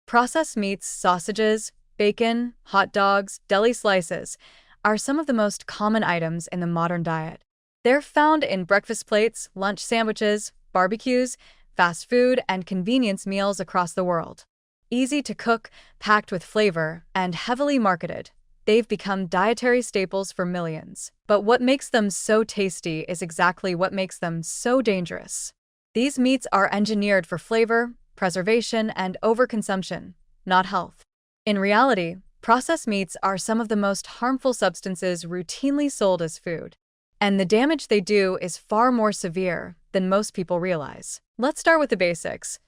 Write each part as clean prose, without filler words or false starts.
Processed meats, sausages, bacon, hot dogs, deli slices are some of the most common items in the modern diet. They're found in breakfast plates, lunch sandwiches, barbecues, fast food, and convenience meals across the world. Easy to cook, packed with flavor, and heavily marketed, they've become dietary staples for millions. But what makes them so tasty is exactly what makes them so dangerous. These meats are engineered for flavor, preservation, and overconsumption, not health. In reality, processed meats are some of the most harmful substances routinely sold as food. And the damage they do is far more severe than most people realize. Let's start with the basics.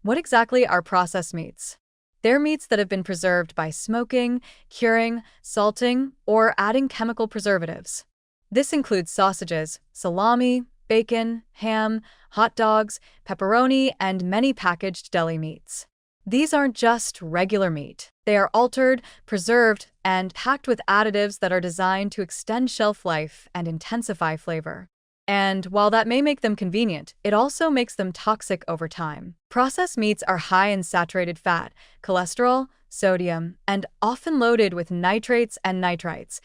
What exactly are processed meats? They're meats that have been preserved by smoking, curing, salting, or adding chemical preservatives. This includes sausages, salami, bacon, ham, hot dogs, pepperoni, and many packaged deli meats. These aren't just regular meat. They are altered, preserved, and packed with additives that are designed to extend shelf life and intensify flavor. And while that may make them convenient, it also makes them toxic over time. Processed meats are high in saturated fat, cholesterol, sodium, and often loaded with nitrates and nitrites,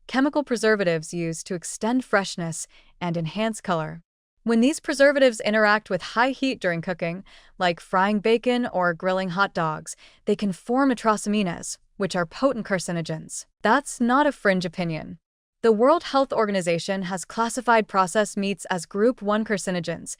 chemical preservatives used to extend freshness and enhance color. When these preservatives interact with high heat during cooking, like frying bacon or grilling hot dogs, they can form atrociamines, which are potent carcinogens. That's not a fringe opinion. The World Health Organization has classified processed meats as Group 1 carcinogens,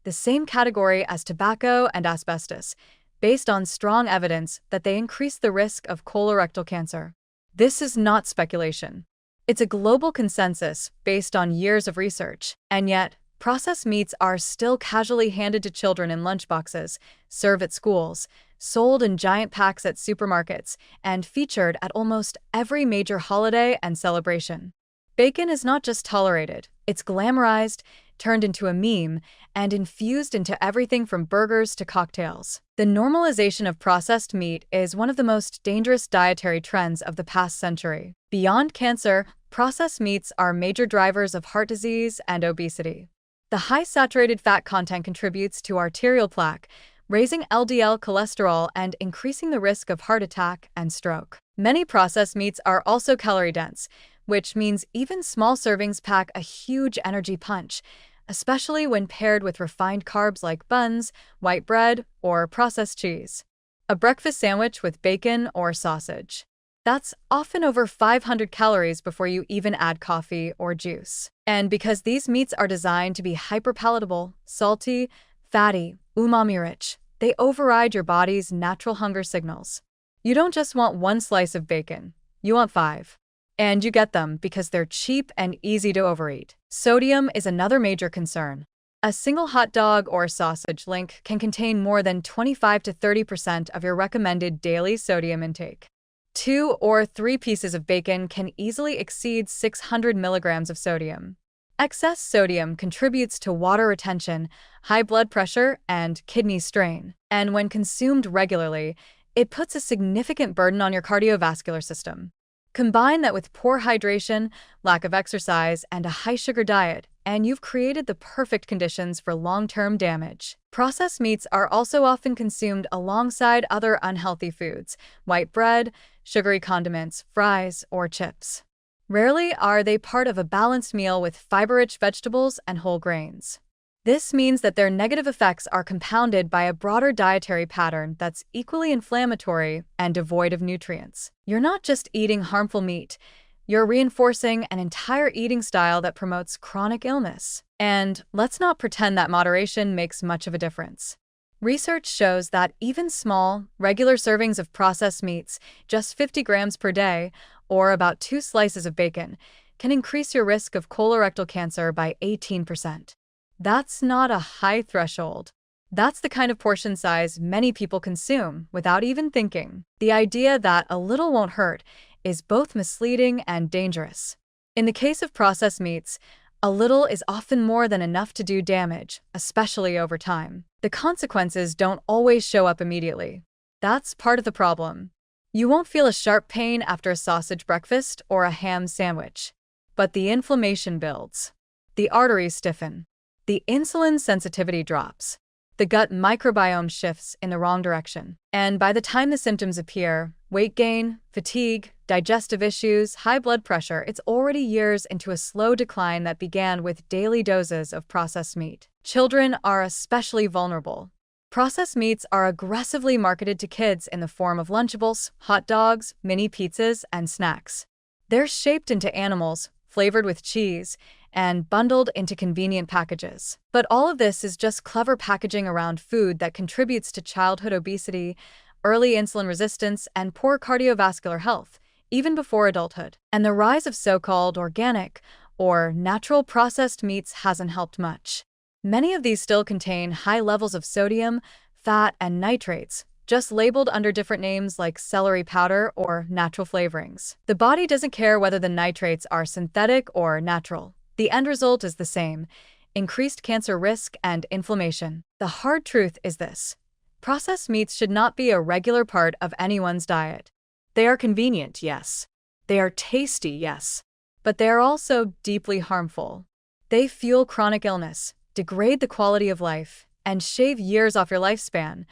the same category as tobacco and asbestos, based on strong evidence that they increase the risk of colorectal cancer. This is not speculation. It's a global consensus based on years of research, and yet, processed meats are still casually handed to children in lunchboxes, served at schools, sold in giant packs at supermarkets, and featured at almost every major holiday and celebration. Bacon is not just tolerated, it's glamorized, turned into a meme, and infused into everything from burgers to cocktails. The normalization of processed meat is one of the most dangerous dietary trends of the past century. Beyond cancer, processed meats are major drivers of heart disease and obesity. The high saturated fat content contributes to arterial plaque, raising LDL cholesterol and increasing the risk of heart attack and stroke. Many processed meats are also calorie-dense, which means even small servings pack a huge energy punch, especially when paired with refined carbs like buns, white bread, or processed cheese. A breakfast sandwich with bacon or sausage. That's often over 500 calories before you even add coffee or juice. And because these meats are designed to be hyperpalatable, salty, fatty, umami-rich, they override your body's natural hunger signals. You don't just want one slice of bacon, you want 5. And you get them because they're cheap and easy to overeat. Sodium is another major concern. A single hot dog or sausage link can contain more than 25 to 30% of your recommended daily sodium intake. 2 or 3 pieces of bacon can easily exceed 600 milligrams of sodium. Excess sodium contributes to water retention, high blood pressure, and kidney strain. And when consumed regularly, it puts a significant burden on your cardiovascular system. Combine that with poor hydration, lack of exercise, and a high-sugar diet, and you've created the perfect conditions for long-term damage. Processed meats are also often consumed alongside other unhealthy foods, white bread, sugary condiments, fries, or chips. Rarely are they part of a balanced meal with fiber-rich vegetables and whole grains. This means that their negative effects are compounded by a broader dietary pattern that's equally inflammatory and devoid of nutrients. You're not just eating harmful meat, you're reinforcing an entire eating style that promotes chronic illness. And let's not pretend that moderation makes much of a difference. Research shows that even small, regular servings of processed meats, just 50 grams per day, or about 2 slices of bacon, can increase your risk of colorectal cancer by 18%. That's not a high threshold. That's the kind of portion size many people consume without even thinking. The idea that a little won't hurt is both misleading and dangerous. In the case of processed meats, a little is often more than enough to do damage, especially over time. The consequences don't always show up immediately. That's part of the problem. You won't feel a sharp pain after a sausage breakfast or a ham sandwich. But the inflammation builds. The arteries stiffen. The insulin sensitivity drops. The the gut microbiome shifts in the wrong direction. And by the time the symptoms appear, weight gain, fatigue, digestive issues, high blood pressure, it's already years into a slow decline that began with daily doses of processed meat. Children are especially vulnerable. Processed meats are aggressively marketed to kids in the form of Lunchables, hot dogs, mini pizzas, and snacks. They're shaped into animals, flavored with cheese, and bundled into convenient packages. But all of this is just clever packaging around food that contributes to childhood obesity, early insulin resistance, and poor cardiovascular health, even before adulthood. And the rise of so-called organic or natural processed meats hasn't helped much. Many of these still contain high levels of sodium, fat, and nitrates, just labeled under different names like celery powder or natural flavorings. The body doesn't care whether the nitrates are synthetic or natural. The end result is the same: increased cancer risk and inflammation. The hard truth is this: processed meats should not be a regular part of anyone's diet. They are convenient, yes. They are tasty, yes. But they are also deeply harmful. They fuel chronic illness, degrade the quality of life, and shave years off your lifespan,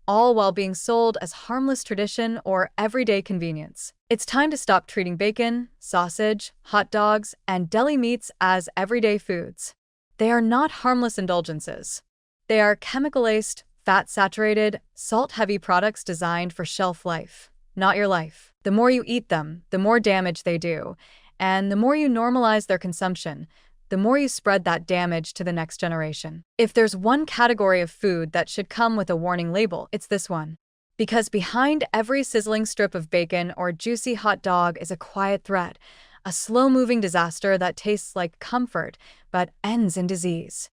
all while being sold as harmless tradition or everyday convenience. It's time to stop treating bacon, sausage, hot dogs, and deli meats as everyday foods. They are not harmless indulgences. They are chemical-laced, fat-saturated, salt-heavy products designed for shelf life, not your life. The more you eat them, the more damage they do, and the more you normalize their consumption, the more you spread that damage to the next generation. If there's one category of food that should come with a warning label, it's this one. Because behind every sizzling strip of bacon or juicy hot dog is a quiet threat, a slow-moving disaster that tastes like comfort but ends in disease.